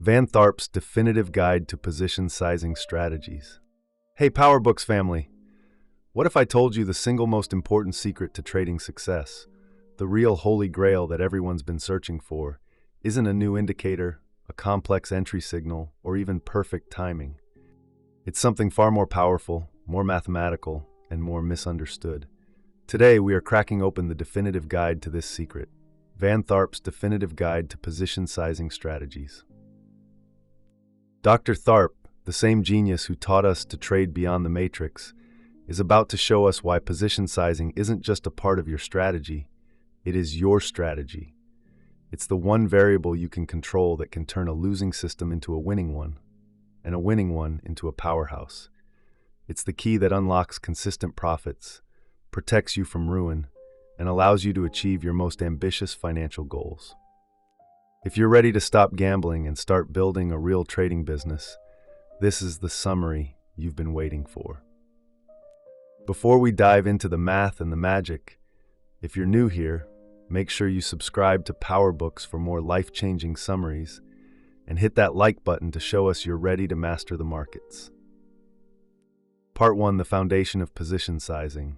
Van Tharp's definitive guide to position sizing strategies. Hey PowerBooks family, what if I told you the single most important secret to trading success, the real holy grail that everyone's been searching for, isn't a new indicator, a complex entry signal, or even perfect timing. It's something far more powerful, more mathematical, and more misunderstood. Today we are cracking open the definitive guide to this secret, Van Tharp's definitive guide to position sizing strategies. Dr. Tharp, the same genius who taught us to trade beyond the matrix, is about to show us why position sizing isn't just a part of your strategy, it is your strategy. It's the one variable you can control that can turn a losing system into a winning one, and a winning one into a powerhouse. It's the key that unlocks consistent profits, protects you from ruin, and allows you to achieve your most ambitious financial goals. If you're ready to stop gambling and start building a real trading business, this is the summary you've been waiting for. Before we dive into the math and the magic, if you're new here, make sure you subscribe to PowerBooks for more life-changing summaries, and hit that like button to show us you're ready to master the markets. Part 1, the foundation of position sizing.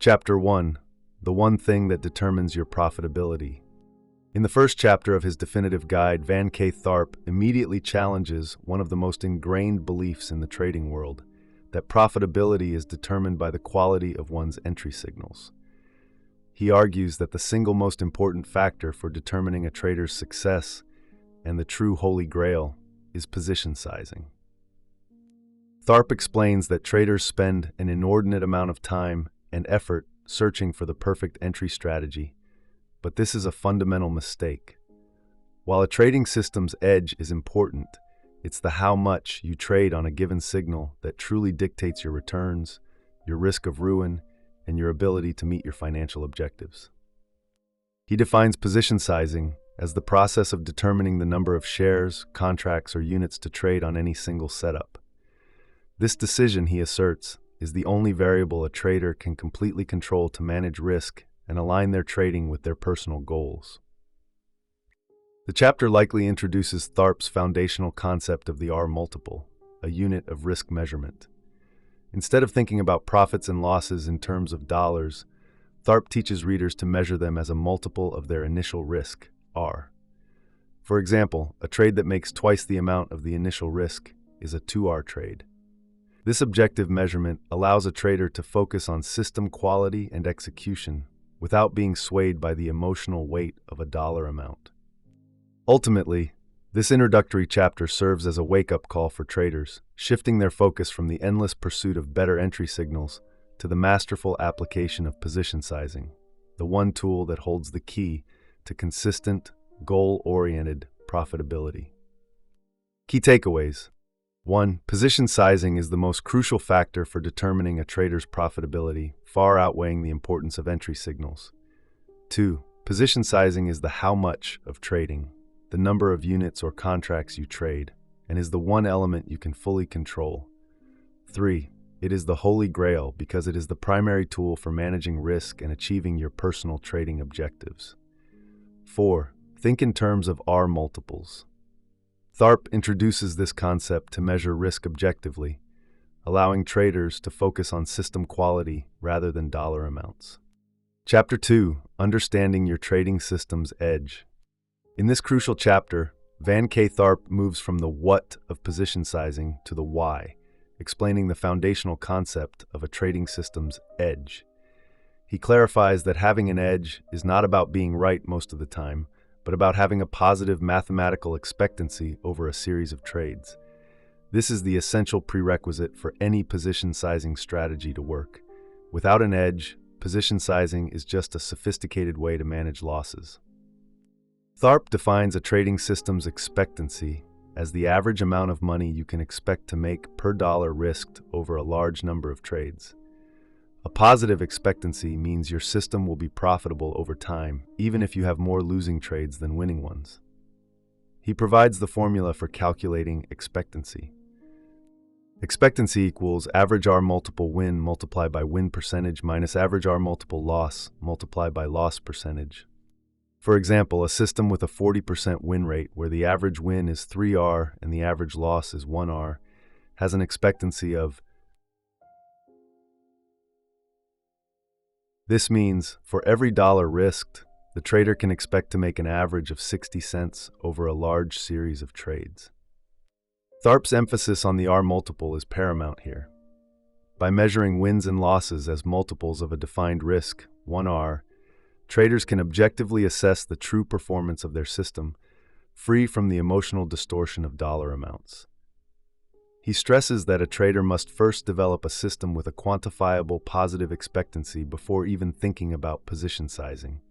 Chapter 1, the one thing that determines your profitability. In the first chapter of his definitive guide, Van K. Tharp immediately challenges one of the most ingrained beliefs in the trading world, that profitability is determined by the quality of one's entry signals. He argues that the single most important factor for determining a trader's success and the true holy grail is position sizing. Tharp explains that traders spend an inordinate amount of time and effort searching for the perfect entry strategy, but this is a fundamental mistake. While a trading system's edge is important, it's the how much you trade on a given signal that truly dictates your returns, your risk of ruin, and your ability to meet your financial objectives. He defines position sizing as the process of determining the number of shares, contracts, or units to trade on any single setup. This decision, he asserts, is the only variable a trader can completely control to manage risk and align their trading with their personal goals. The chapter likely introduces Tharp's foundational concept of the RMultiple, a unit of risk measurement. Instead of thinking about profits and losses in terms of dollars, Tharp teaches readers to measure them as a multiple of their initial risk, R. For example, a trade that makes twice the amount of the initial risk is a 2R trade. This objective measurement allows a trader to focus on system quality and execution without being swayed by the emotional weight of a dollar amount. Ultimately, this introductory chapter serves as a wake-up call for traders, shifting their focus from the endless pursuit of better entry signals to the masterful application of position sizing, the one tool that holds the key to consistent, goal-oriented profitability. Key takeaways. 1. Position sizing is the most crucial factor for determining a trader's profitability, far outweighing the importance of entry signals. 2. Position sizing is the how much of trading, the number of units or contracts you trade, and is the one element you can fully control. 3. It is the holy grail because it is the primary tool for managing risk and achieving your personal trading objectives. 4. Think in terms of R multiples. Tharp introduces this concept to measure risk objectively, allowing traders to focus on system quality rather than dollar amounts. Chapter 2, Understanding Your Trading System's Edge. In this crucial chapter, Van K. Tharp moves from the what of position sizing to the why, explaining the foundational concept of a trading system's edge. He clarifies that having an edge is not about being right most of the time, but about having a positive mathematical expectancy over a series of trades. This is the essential prerequisite for any position sizing strategy to work. Without an edge, position sizing is just a sophisticated way to manage losses. Tharp defines a trading system's expectancy as the average amount of money you can expect to make per dollar risked over a large number of trades. A positive expectancy means your system will be profitable over time, even if you have more losing trades than winning ones. He provides the formula for calculating expectancy. Expectancy equals average R multiple win multiplied by win percentage minus average R multiple loss multiplied by loss percentage. For example, a system with a 40% win rate where the average win is 3R and the average loss is 1R has an expectancy of. This means for every dollar risked, the trader can expect to make an average of 60 cents over a large series of trades. Tharp's emphasis on the R multiple is paramount here. By measuring wins and losses as multiples of a defined risk, 1R, traders can objectively assess the true performance of their system, free from the emotional distortion of dollar amounts. He stresses that a trader must first develop a system with a quantifiable positive expectancy before even thinking about position sizing.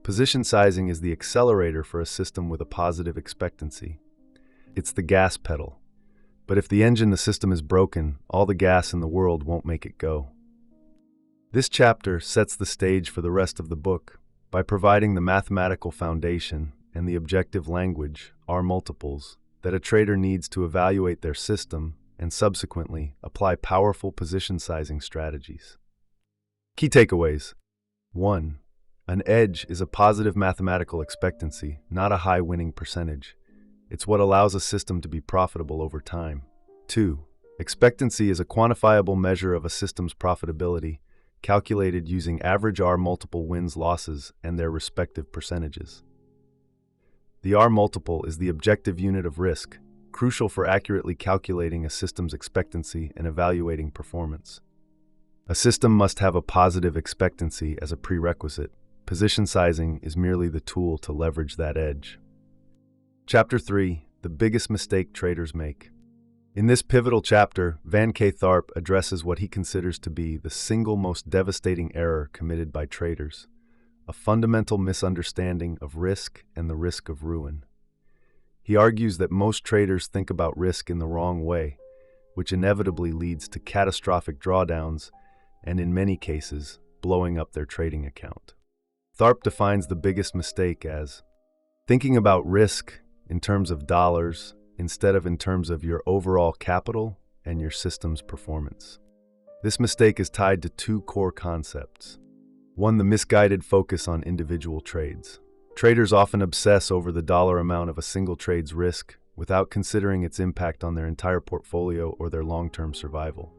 Position sizing is the accelerator for a system with a positive expectancy. It's the gas pedal. But if the engine the system is broken, all the gas in the world won't make it go. This chapter sets the stage for the rest of the book by providing the mathematical foundation and the objective language, RMultiples, that a trader needs to evaluate their system and subsequently apply powerful position sizing strategies. Key takeaways. 1. An edge is a positive mathematical expectancy, not a high winning percentage. It's what allows a system to be profitable over time. 2. Expectancy is a quantifiable measure of a system's profitability, calculated using average R multiple wins-losses and their respective percentages. The R multiple is the objective unit of risk, crucial for accurately calculating a system's expectancy and evaluating performance. A system must have a positive expectancy as a prerequisite. Position sizing is merely the tool to leverage that edge. Chapter 3. The biggest mistake traders make. In this pivotal chapter, Van K. Tharp addresses what he considers to be the single most devastating error committed by traders, a fundamental misunderstanding of risk and the risk of ruin. He argues that most traders think about risk in the wrong way, which inevitably leads to catastrophic drawdowns and, in many cases, blowing up their trading account. Tharp defines the biggest mistake as thinking about risk in terms of dollars instead of in terms of your overall capital and your system's performance. This mistake is tied to two core concepts. 1. The misguided focus on individual trades. Traders often obsess over the dollar amount of a single trade's risk without considering its impact on their entire portfolio or their long-term survival.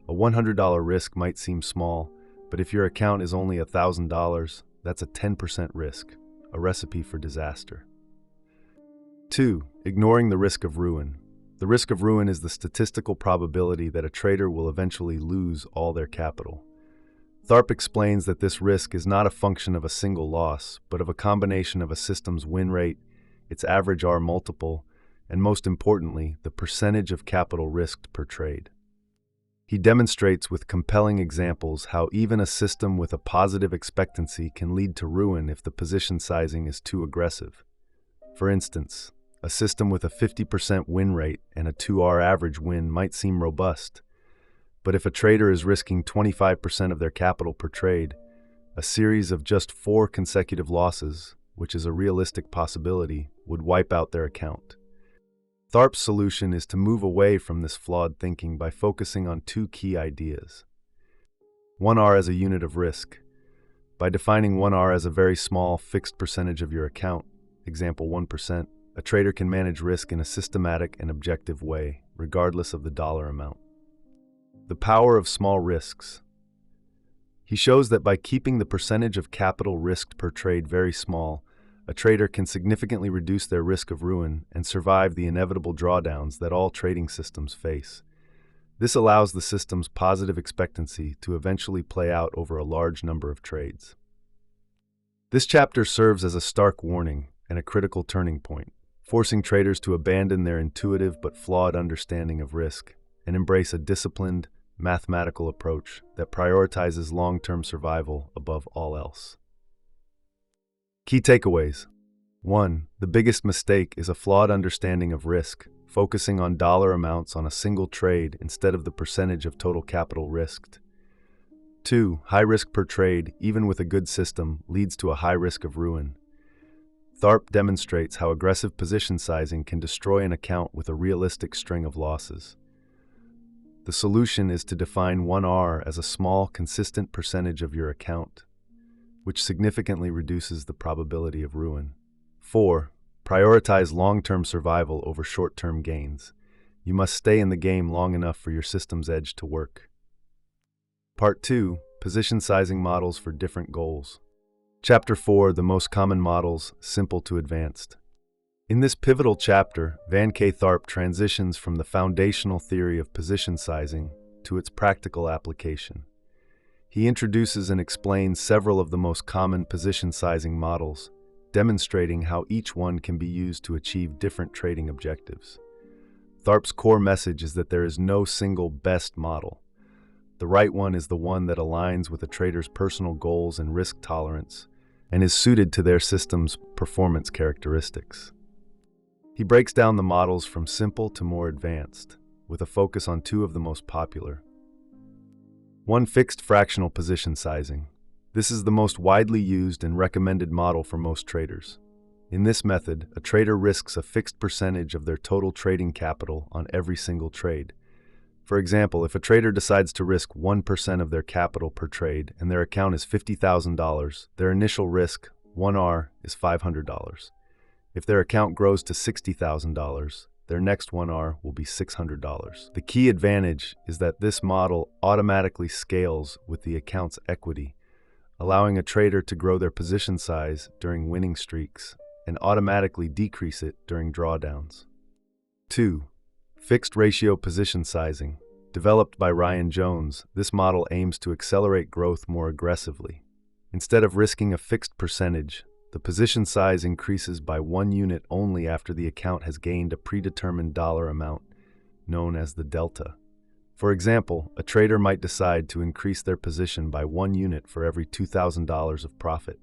A $100 risk might seem small, but if your account is only $1,000, that's a 10% risk, a recipe for disaster. 2. Ignoring the risk of ruin. The risk of ruin is the statistical probability that a trader will eventually lose all their capital. Tharp explains that this risk is not a function of a single loss, but of a combination of a system's win rate, its average R multiple, and most importantly, the percentage of capital risked per trade. He demonstrates with compelling examples how even a system with a positive expectancy can lead to ruin if the position sizing is too aggressive. For instance, a system with a 50% win rate and a 2R average win might seem robust, but if a trader is risking 25% of their capital per trade, a series of just 4 consecutive losses, which is a realistic possibility, would wipe out their account. Tharp's solution is to move away from this flawed thinking by focusing on 2 key ideas. 1R as a unit of risk. By defining 1R as a very small, fixed percentage of your account, example 1%, a trader can manage risk in a systematic and objective way, regardless of the dollar amount. The power of small risks. He shows that by keeping the percentage of capital risked per trade very small, a trader can significantly reduce their risk of ruin and survive the inevitable drawdowns that all trading systems face. This allows the system's positive expectancy to eventually play out over a large number of trades. This chapter serves as a stark warning and a critical turning point, forcing traders to abandon their intuitive but flawed understanding of risk and embrace a disciplined, mathematical approach that prioritizes long-term survival above all else. Key takeaways. 1. The biggest mistake is a flawed understanding of risk, focusing on dollar amounts on a single trade instead of the percentage of total capital risked. 2. High risk per trade, even with a good system, leads to a high risk of ruin. Tharp demonstrates how aggressive position sizing can destroy an account with a realistic string of losses. The solution is to define 1R as a small, consistent percentage of your account. which significantly reduces the probability of ruin. 4. Prioritize long-term survival over short-term gains. You must stay in the game long enough for your system's edge to work. Part 2. Position sizing models for different goals. Chapter 4. The most common models, simple to advanced. In this pivotal chapter, Van K. Tharp transitions from the foundational theory of position sizing to its practical application. He introduces and explains several of the most common position sizing models, demonstrating how each one can be used to achieve different trading objectives. Tharp's core message is that there is no single best model. The right one is the one that aligns with a trader's personal goals and risk tolerance and is suited to their system's performance characteristics. He breaks down the models from simple to more advanced, with a focus on two of the most popular. 1. Fixed fractional position sizing. This is the most widely used and recommended model for most traders. In this method, a trader risks a fixed percentage of their total trading capital on every single trade. For example, if a trader decides to risk 1% of their capital per trade and their account is $50,000, their initial risk, 1R, is $500. If their account grows to $60,000, their next 1R will be $600. The key advantage is that this model automatically scales with the account's equity, allowing a trader to grow their position size during winning streaks and automatically decrease it during drawdowns. 2. Fixed ratio position sizing. Developed by Ryan Jones, this model aims to accelerate growth more aggressively. Instead of risking a fixed percentage, the position size increases by 1 unit only after the account has gained a predetermined dollar amount, known as the delta. For example, a trader might decide to increase their position by 1 unit for every $2,000 of profit.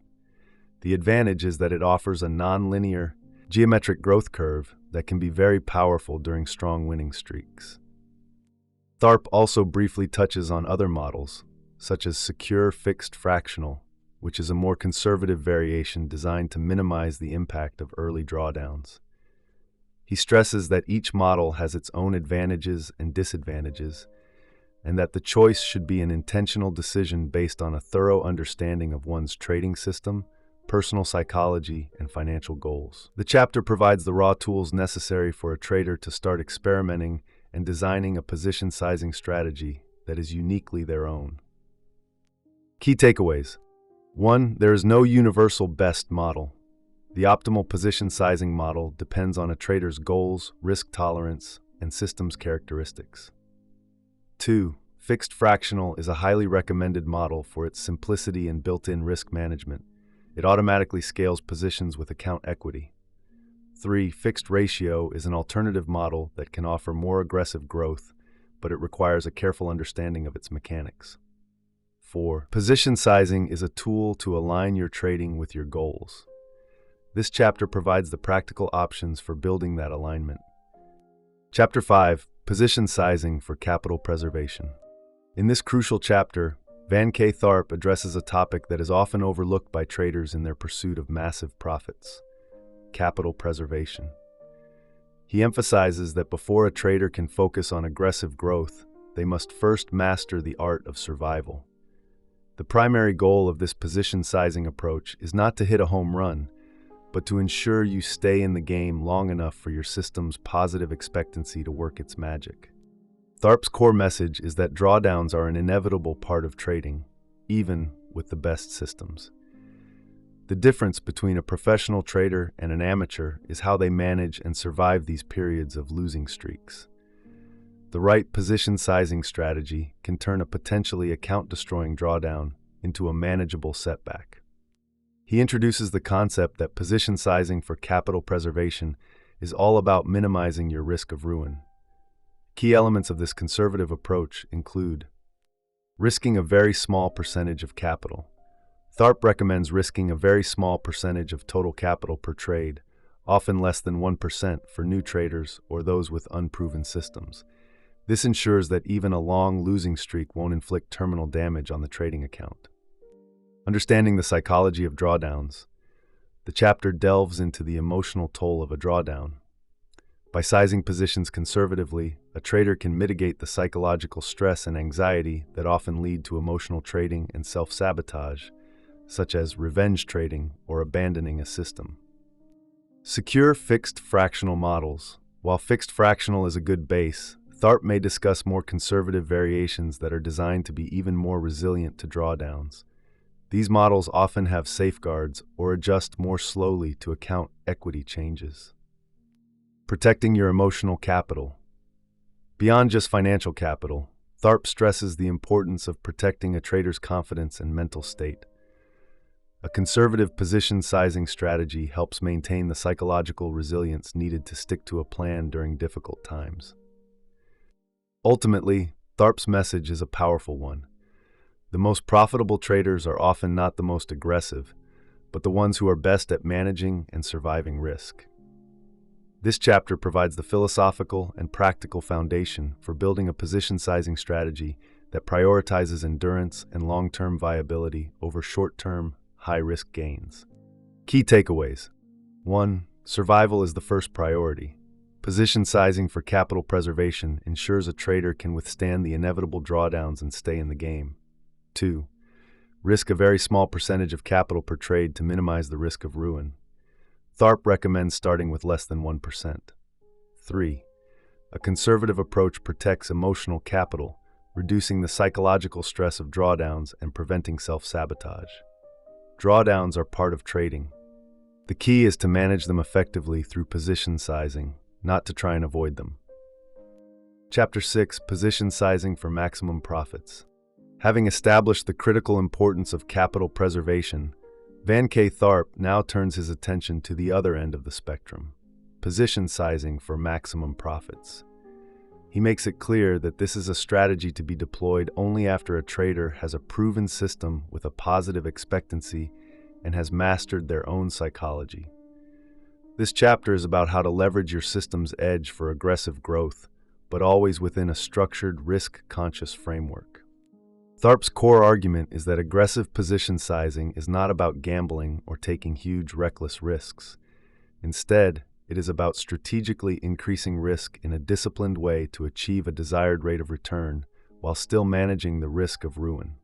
The advantage is that it offers a non-linear, geometric growth curve that can be very powerful during strong winning streaks. Tharp also briefly touches on other models, such as secure fixed fractional, which is a more conservative variation designed to minimize the impact of early drawdowns. He stresses that each model has its own advantages and disadvantages, and that the choice should be an intentional decision based on a thorough understanding of one's trading system, personal psychology, and financial goals. The chapter provides the raw tools necessary for a trader to start experimenting and designing a position sizing strategy that is uniquely their own. Key takeaways. 1. There is no universal best model. The optimal position sizing model depends on a trader's goals, risk tolerance, and systems characteristics. 2. Fixed fractional is a highly recommended model for its simplicity and built-in risk management. It automatically scales positions with account equity. 3. Fixed ratio is an alternative model that can offer more aggressive growth, but it requires a careful understanding of its mechanics. 4. Position sizing is a tool to align your trading with your goals. This chapter provides the practical options for building that alignment. Chapter 5. Position sizing for capital preservation. In this crucial chapter, Van K. Tharp addresses a topic that is often overlooked by traders in their pursuit of massive profits: capital preservation. He emphasizes that before a trader can focus on aggressive growth, they must first master the art of survival. The primary goal of this position sizing approach is not to hit a home run, but to ensure you stay in the game long enough for your system's positive expectancy to work its magic. Tharp's core message is that drawdowns are an inevitable part of trading, even with the best systems. The difference between a professional trader and an amateur is how they manage and survive these periods of losing streaks. The right position sizing strategy can turn a potentially account-destroying drawdown into a manageable setback. He introduces the concept that position sizing for capital preservation is all about minimizing your risk of ruin. Key elements of this conservative approach include risking a very small percentage of capital. Tharp recommends risking a very small percentage of total capital per trade, often less than 1% for new traders or those with unproven systems. This ensures that even a long losing streak won't inflict terminal damage on the trading account. Understanding the psychology of drawdowns. The chapter delves into the emotional toll of a drawdown. By sizing positions conservatively, a trader can mitigate the psychological stress and anxiety that often lead to emotional trading and self-sabotage, such as revenge trading or abandoning a system. Secure fixed fractional models. While fixed fractional is a good base, Tharp may discuss more conservative variations that are designed to be even more resilient to drawdowns. These models often have safeguards or adjust more slowly to account equity changes. Protecting your emotional capital. Beyond just financial capital, Tharp stresses the importance of protecting a trader's confidence and mental state. A conservative position sizing strategy helps maintain the psychological resilience needed to stick to a plan during difficult times. Ultimately, Tharp's message is a powerful one. The most profitable traders are often not the most aggressive, but the ones who are best at managing and surviving risk. This chapter provides the philosophical and practical foundation for building a position sizing strategy that prioritizes endurance and long-term viability over short-term, high-risk gains. Key takeaways. 1. Survival is the first priority. Position sizing for capital preservation ensures a trader can withstand the inevitable drawdowns and stay in the game. 2. Risk a very small percentage of capital per trade to minimize the risk of ruin. Tharp recommends starting with less than 1%. 3. A conservative approach protects emotional capital, reducing the psychological stress of drawdowns and preventing self-sabotage. Drawdowns are part of trading. The key is to manage them effectively through position sizing, not to try and avoid them. Chapter 6. Position Sizing for Maximum Profits. Having established the critical importance of capital preservation, Van K. Tharp now turns his attention to the other end of the spectrum, position sizing for maximum profits. He makes it clear that this is a strategy to be deployed only after a trader has a proven system with a positive expectancy and has mastered their own psychology. This chapter is about how to leverage your system's edge for aggressive growth, but always within a structured, risk-conscious framework. Tharp's core argument is that aggressive position sizing is not about gambling or taking huge, reckless risks. Instead, it is about strategically increasing risk in a disciplined way to achieve a desired rate of return while still managing the risk of ruin.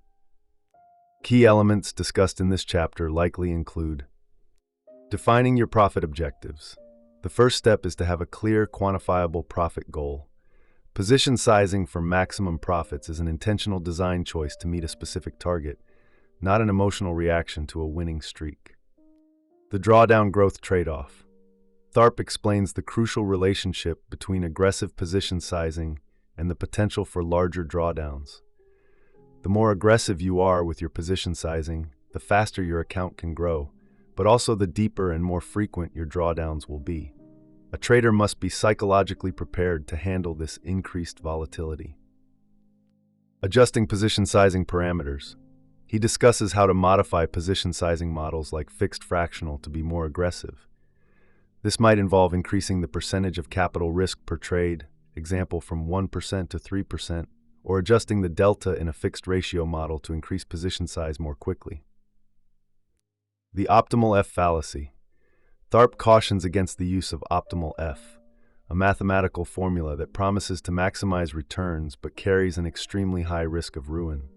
Key elements discussed in this chapter likely include defining your profit objectives. The first step is to have a clear, quantifiable profit goal. Position sizing for maximum profits is an intentional design choice to meet a specific target, not an emotional reaction to a winning streak. The drawdown growth trade-off. Tharp explains the crucial relationship between aggressive position sizing and the potential for larger drawdowns. The more aggressive you are with your position sizing, the faster your account can grow, but also the deeper and more frequent your drawdowns will be. A trader must be psychologically prepared to handle this increased volatility. Adjusting position sizing parameters. He discusses how to modify position sizing models like fixed fractional to be more aggressive. This might involve increasing the percentage of capital risk per trade, example from 1% to 3%, or adjusting the delta in a fixed ratio model to increase position size more quickly. The optimal F fallacy. Tharp cautions against the use of optimal F, a mathematical formula that promises to maximize returns but carries an extremely high risk of ruin.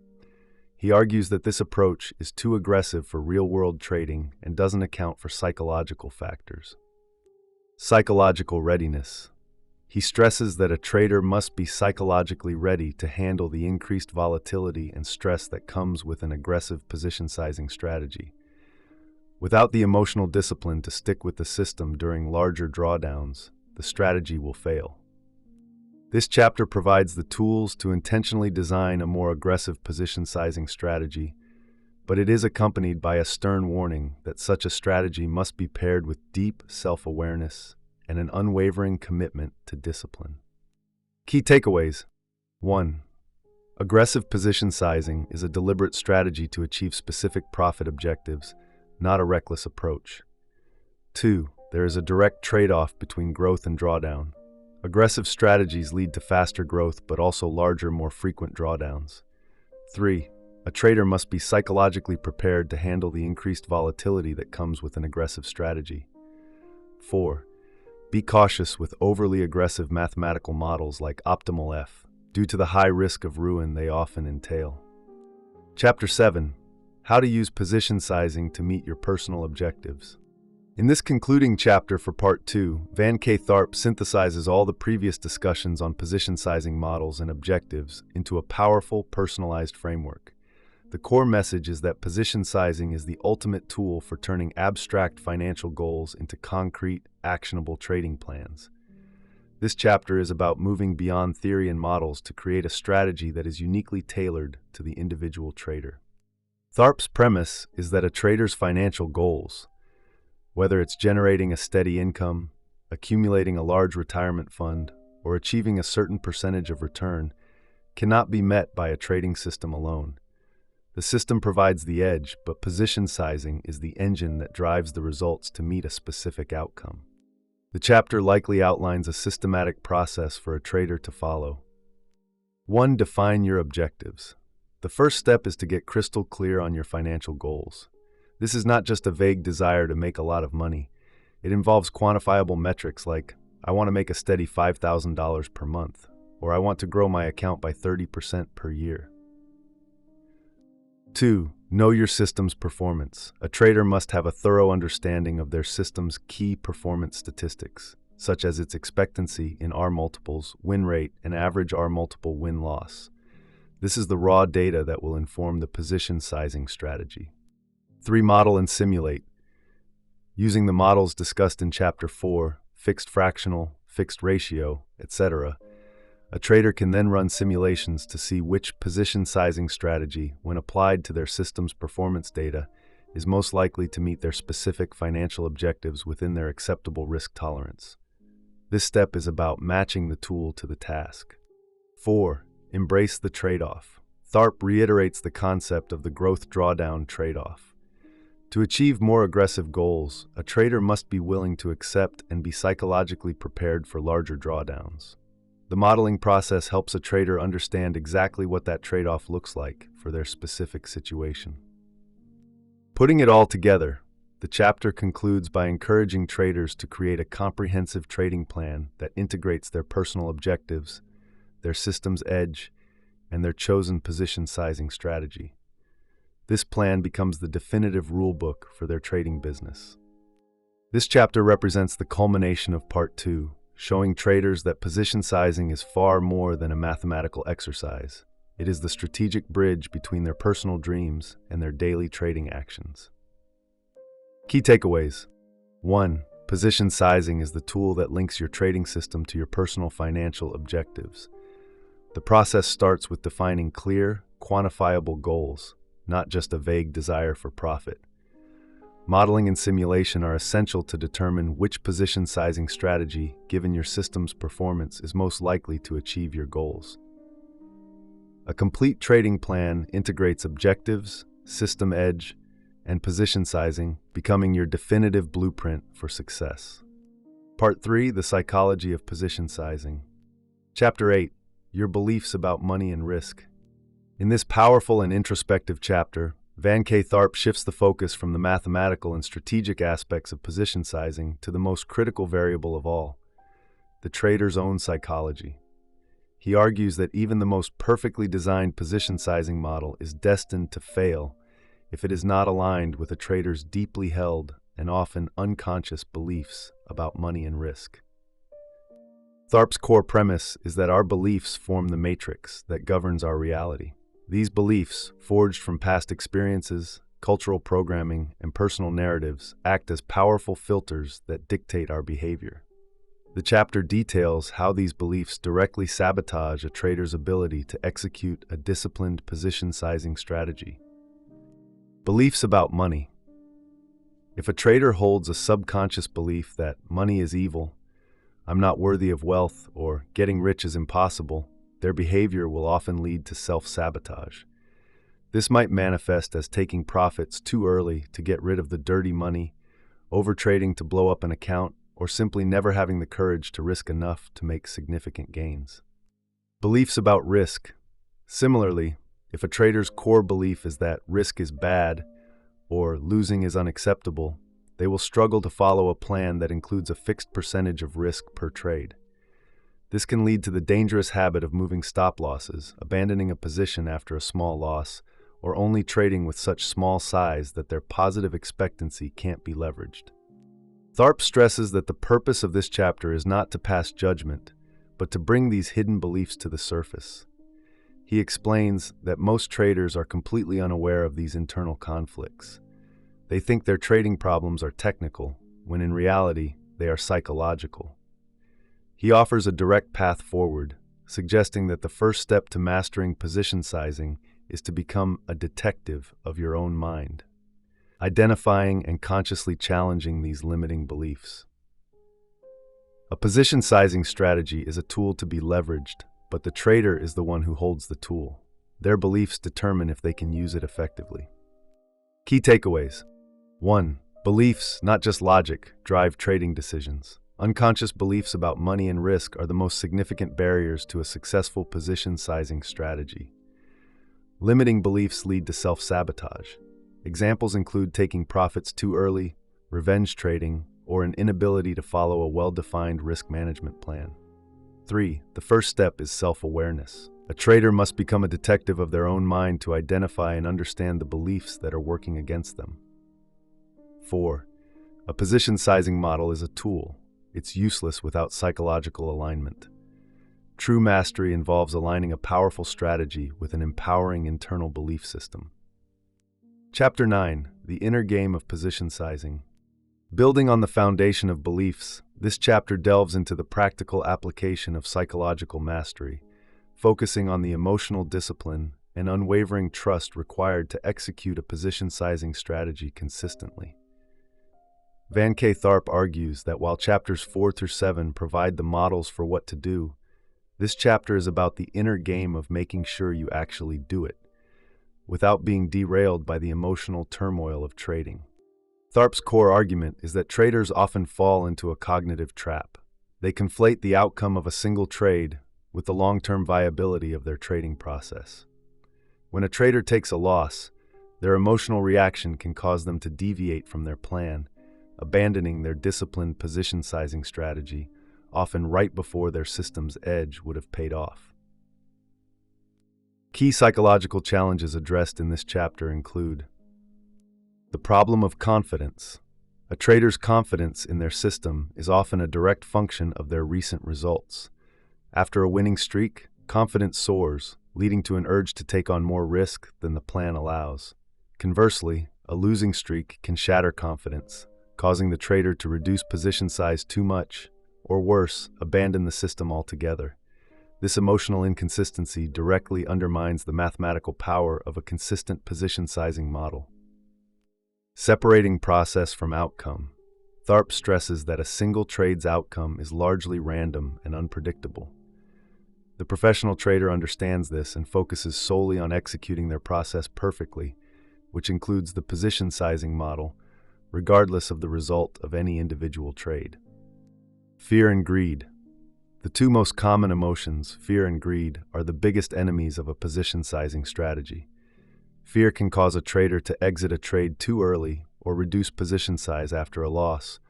He argues that this approach is too aggressive for real-world trading and doesn't account for psychological factors. Psychological readiness. He stresses that a trader must be psychologically ready to handle the increased volatility and stress that comes with an aggressive position sizing strategy. Without the emotional discipline to stick with the system during larger drawdowns, the strategy will fail. This chapter provides the tools to intentionally design a more aggressive position sizing strategy, but it is accompanied by a stern warning that such a strategy must be paired with deep self-awareness and an unwavering commitment to discipline. Key takeaways. 1. Aggressive position sizing is a deliberate strategy to achieve specific profit objectives, not a reckless approach. 2. There is a direct trade-off between growth and drawdown. Aggressive strategies lead to faster growth but also larger, more frequent drawdowns. 3. A trader must be psychologically prepared to handle the increased volatility that comes with an aggressive strategy. 4. Be cautious with overly aggressive mathematical models like optimal F, due to the high risk of ruin they often entail. Chapter 7. How to use position sizing to meet your personal objectives. In this concluding chapter for Part 2, Van K. Tharp synthesizes all the previous discussions on position sizing models and objectives into a powerful, personalized framework. The core message is that position sizing is the ultimate tool for turning abstract financial goals into concrete, actionable trading plans. This chapter is about moving beyond theory and models to create a strategy that is uniquely tailored to the individual trader. Tharp's premise is that a trader's financial goals, whether it's generating a steady income, accumulating a large retirement fund, or achieving a certain percentage of return, cannot be met by a trading system alone. The system provides the edge, but position sizing is the engine that drives the results to meet a specific outcome. The chapter likely outlines a systematic process for a trader to follow. 1. Define your objectives. The first step is to get crystal clear on your financial goals. This is not just a vague desire to make a lot of money. It involves quantifiable metrics like, I want to make a steady $5,000 per month, or I want to grow my account by 30% per year. 2. Know your system's performance. A trader must have a thorough understanding of their system's key performance statistics, such as its expectancy in RMultiples, win rate, and average RMultiple win-loss. This is the raw data that will inform the position sizing strategy. 3. Model and simulate. Using the models discussed in Chapter 4, fixed fractional, fixed ratio, etc., a trader can then run simulations to see which position sizing strategy, when applied to their system's performance data, is most likely to meet their specific financial objectives within their acceptable risk tolerance. This step is about matching the tool to the task. 4. Embrace the trade-off. Tharp reiterates the concept of the growth drawdown trade-off. To achieve more aggressive goals, a trader must be willing to accept and be psychologically prepared for larger drawdowns. The modeling process helps a trader understand exactly what that trade-off looks like for their specific situation. Putting it all together, the chapter concludes by encouraging traders to create a comprehensive trading plan that integrates their personal objectives, their system's edge, and their chosen position sizing strategy. This plan becomes the definitive rulebook for their trading business. This chapter represents the culmination of Part 2, showing traders that position sizing is far more than a mathematical exercise. It is the strategic bridge between their personal dreams and their daily trading actions. Key takeaways. 1. Position sizing is the tool that links your trading system to your personal financial objectives. The process starts with defining clear, quantifiable goals, not just a vague desire for profit. Modeling and simulation are essential to determine which position sizing strategy, given your system's performance, is most likely to achieve your goals. A complete trading plan integrates objectives, system edge, and position sizing, becoming your definitive blueprint for success. Part 3, the psychology of position sizing. Chapter 8, your beliefs about money and risk. In this powerful and introspective chapter, Van K. Tharp shifts the focus from the mathematical and strategic aspects of position sizing to the most critical variable of all, the trader's own psychology. He argues that even the most perfectly designed position sizing model is destined to fail if it is not aligned with a trader's deeply held and often unconscious beliefs about money and risk. Tharp's core premise is that our beliefs form the matrix that governs our reality. These beliefs, forged from past experiences, cultural programming, and personal narratives, act as powerful filters that dictate our behavior. The chapter details how these beliefs directly sabotage a trader's ability to execute a disciplined position sizing strategy. Beliefs about money. If a trader holds a subconscious belief that money is evil, I'm not worthy of wealth, or getting rich is impossible, their behavior will often lead to self-sabotage. This might manifest as taking profits too early to get rid of the dirty money, overtrading to blow up an account, or simply never having the courage to risk enough to make significant gains. Beliefs about risk. Similarly, if a trader's core belief is that risk is bad or losing is unacceptable, they will struggle to follow a plan that includes a fixed percentage of risk per trade. This can lead to the dangerous habit of moving stop losses, abandoning a position after a small loss, or only trading with such small size that their positive expectancy can't be leveraged. Tharp stresses that the purpose of this chapter is not to pass judgment, but to bring these hidden beliefs to the surface. He explains that most traders are completely unaware of these internal conflicts. They think their trading problems are technical, when in reality, they are psychological. He offers a direct path forward, suggesting that the first step to mastering position sizing is to become a detective of your own mind, identifying and consciously challenging these limiting beliefs. A position sizing strategy is a tool to be leveraged, but the trader is the one who holds the tool. Their beliefs determine if they can use it effectively. Key takeaways. 1. Beliefs, not just logic, drive trading decisions. Unconscious beliefs about money and risk are the most significant barriers to a successful position sizing strategy. Limiting beliefs lead to self-sabotage. Examples include taking profits too early, revenge trading, or an inability to follow a well-defined risk management plan. 3. The first step is self-awareness. A trader must become a detective of their own mind to identify and understand the beliefs that are working against them. 4. A position sizing model is a tool. It's useless without psychological alignment. True mastery involves aligning a powerful strategy with an empowering internal belief system. Chapter 9. The Inner Game of Position Sizing. Building on the foundation of beliefs, this chapter delves into the practical application of psychological mastery, focusing on the emotional discipline and unwavering trust required to execute a position sizing strategy consistently. Van K. Tharp argues that while chapters 4 through 7 provide the models for what to do, this chapter is about the inner game of making sure you actually do it, without being derailed by the emotional turmoil of trading. Tharp's core argument is that traders often fall into a cognitive trap. They conflate the outcome of a single trade with the long-term viability of their trading process. When a trader takes a loss, their emotional reaction can cause them to deviate from their plan, abandoning their disciplined position sizing strategy, often right before their system's edge would have paid off. Key psychological challenges addressed in this chapter include the problem of confidence. A trader's confidence in their system is often a direct function of their recent results. After a winning streak, confidence soars, leading to an urge to take on more risk than the plan allows. Conversely, a losing streak can shatter confidence, causing the trader to reduce position size too much, or worse, abandon the system altogether. This emotional inconsistency directly undermines the mathematical power of a consistent position sizing model. Separating process from outcome. Tharp stresses that a single trade's outcome is largely random and unpredictable. The professional trader understands this and focuses solely on executing their process perfectly, which includes the position sizing model, regardless of the result of any individual trade. Fear and greed. The two most common emotions, fear and greed, are the biggest enemies of a position sizing strategy. Fear can cause a trader to exit a trade too early or reduce position size after a loss,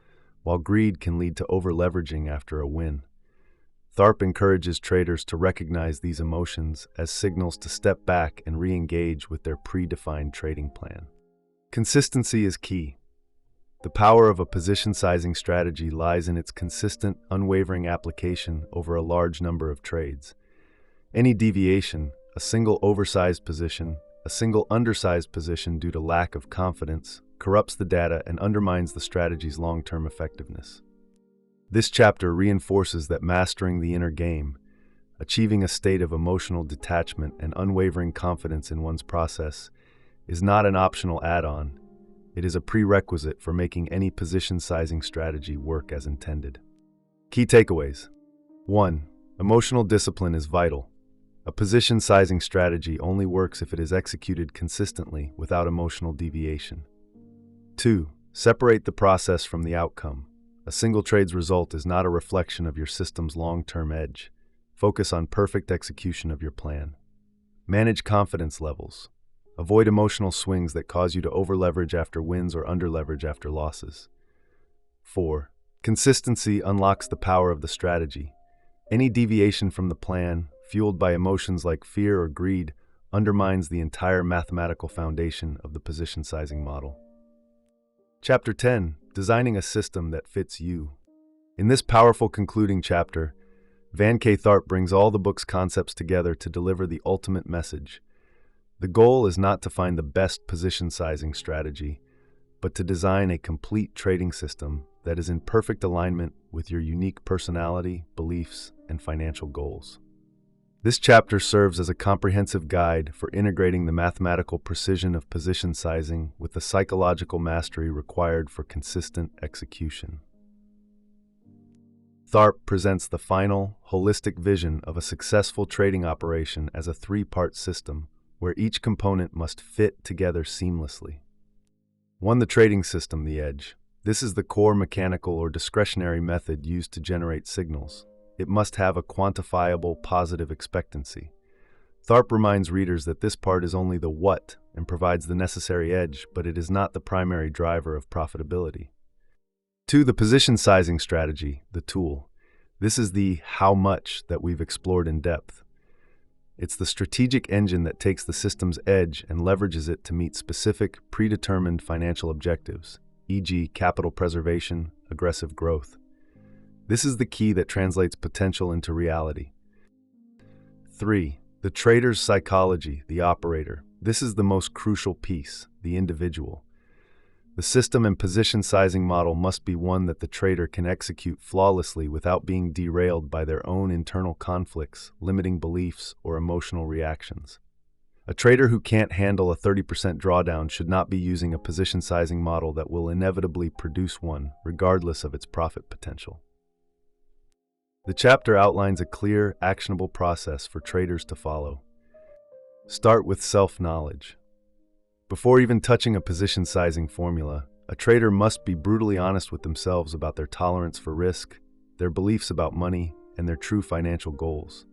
while greed can lead to over-leveraging after a win. Tharp encourages traders to recognize these emotions as signals to step back and re-engage with their predefined trading plan. Consistency is key. The power of a position sizing strategy lies in its consistent, unwavering application over a large number of trades. Any deviation, a single oversized position, a single undersized position due to lack of confidence, corrupts the data and undermines the strategy's long-term effectiveness. This chapter reinforces that mastering the inner game, achieving a state of emotional detachment and unwavering confidence in one's process, is not an optional add-on. It is a prerequisite for making any position sizing strategy work as intended. Key takeaways. 1. Emotional discipline is vital. A position sizing strategy only works if it is executed consistently without emotional deviation. 2. Separate the process from the outcome. A single trade's result is not a reflection of your system's long-term edge. Focus on perfect execution of your plan. Manage confidence levels. Avoid emotional swings that cause you to over-leverage after wins or under-leverage after losses. 4. Consistency unlocks the power of the strategy. Any deviation from the plan, fueled by emotions like fear or greed, undermines the entire mathematical foundation of the position sizing model. Chapter 10: Designing a System That Fits You. In this powerful concluding chapter, Van K. Tharp brings all the book's concepts together to deliver the ultimate message. The goal is not to find the best position sizing strategy, but to design a complete trading system that is in perfect alignment with your unique personality, beliefs, and financial goals. This chapter serves as a comprehensive guide for integrating the mathematical precision of position sizing with the psychological mastery required for consistent execution. Tharp presents the final, holistic vision of a successful trading operation as a three-part system where each component must fit together seamlessly. 1. The trading system, the edge. This is the core mechanical or discretionary method used to generate signals. It must have a quantifiable positive expectancy. Tharp reminds readers that this part is only the what and provides the necessary edge, but it is not the primary driver of profitability. 2. The position sizing strategy, the tool. This is the how much that we've explored in depth. It's the strategic engine that takes the system's edge and leverages it to meet specific, predetermined financial objectives, e.g., capital preservation, aggressive growth. This is the key that translates potential into reality. 3. The trader's psychology, the operator. This is the most crucial piece, the individual. The system and position sizing model must be one that the trader can execute flawlessly without being derailed by their own internal conflicts, limiting beliefs, or emotional reactions. A trader who can't handle a 30% drawdown should not be using a position sizing model that will inevitably produce one, regardless of its profit potential. The chapter outlines a clear, actionable process for traders to follow. Start with self-knowledge. Before even touching a position sizing formula, a trader must be brutally honest with themselves about their tolerance for risk, their beliefs about money, and their true financial goals.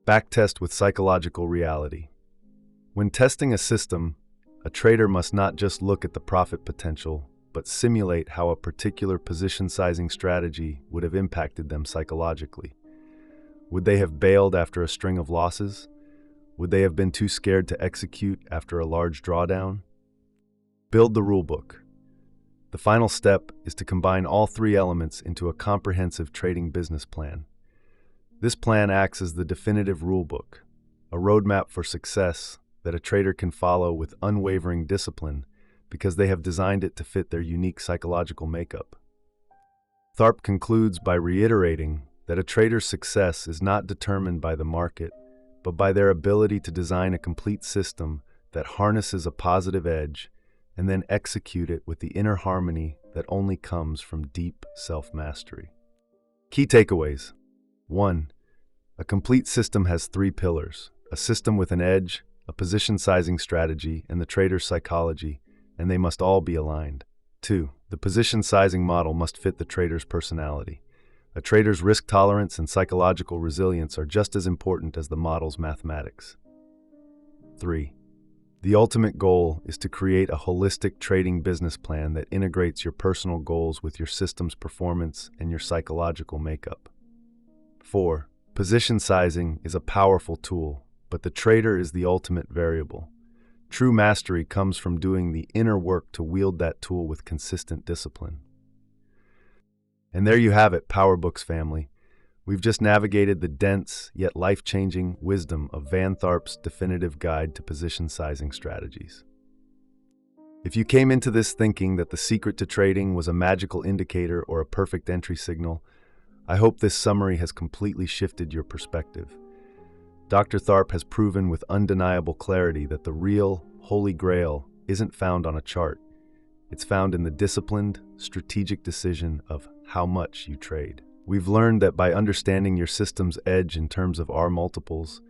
Backtest with psychological reality. When testing a system, a trader must not just look at the profit potential, but simulate how a particular position sizing strategy would have impacted them psychologically. Would they have bailed after a string of losses? Would they have been too scared to execute after a large drawdown? Build the rulebook. The final step is to combine all three elements into a comprehensive trading business plan. This plan acts as the definitive rulebook, a roadmap for success that a trader can follow with unwavering discipline because they have designed it to fit their unique psychological makeup. Tharp concludes by reiterating that a trader's success is not determined by the market, but by their ability to design a complete system that harnesses a positive edge and then execute it with the inner harmony that only comes from deep self-mastery. Key takeaways. 1. A complete system has three pillars: a system with an edge, a position sizing strategy, and the trader's psychology, and they must all be aligned. 2. The position sizing model must fit the trader's personality. A trader's risk tolerance and psychological resilience are just as important as the model's mathematics. 3. The ultimate goal is to create a holistic trading business plan that integrates your personal goals with your system's performance and your psychological makeup. 4. Position sizing is a powerful tool, but the trader is the ultimate variable. True mastery comes from doing the inner work to wield that tool with consistent discipline. And there you have it, PowerBooks family. We've just navigated the dense yet life-changing wisdom of Van Tharp's definitive guide to position sizing strategies. If you came into this thinking that the secret to trading was a magical indicator or a perfect entry signal, I hope this summary has completely shifted your perspective. Dr. Tharp has proven with undeniable clarity that the real Holy Grail isn't found on a chart. It's found in the disciplined, strategic decision of how much you trade. We've learned that by understanding your system's edge in terms of RMultiples,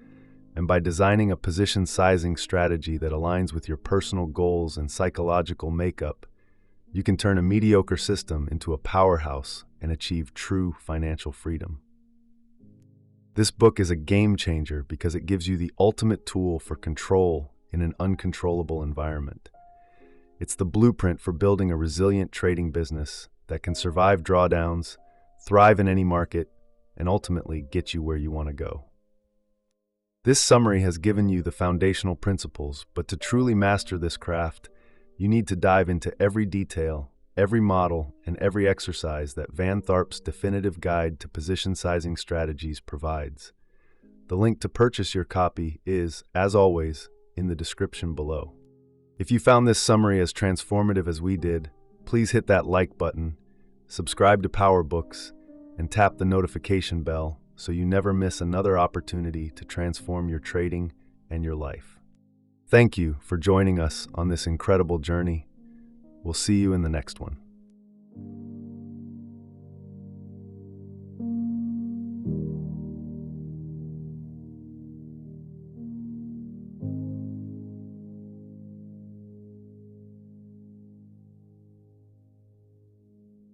and by designing a position sizing strategy that aligns with your personal goals and psychological makeup, you can turn a mediocre system into a powerhouse and achieve true financial freedom. This book is a game changer because it gives you the ultimate tool for control in an uncontrollable environment. It's the blueprint for building a resilient trading business that can survive drawdowns, thrive in any market, and ultimately get you where you want to go. This summary has given you the foundational principles, but to truly master this craft, you need to dive into every detail, every model, and every exercise that Van Tharp's definitive guide to position sizing strategies provides. The link to purchase your copy is, as always, in the description below. If you found this summary as transformative as we did, please hit that like button, subscribe to PowerBooks, and tap the notification bell so you never miss another opportunity to transform your trading and your life. Thank you for joining us on this incredible journey. We'll see you in the next one.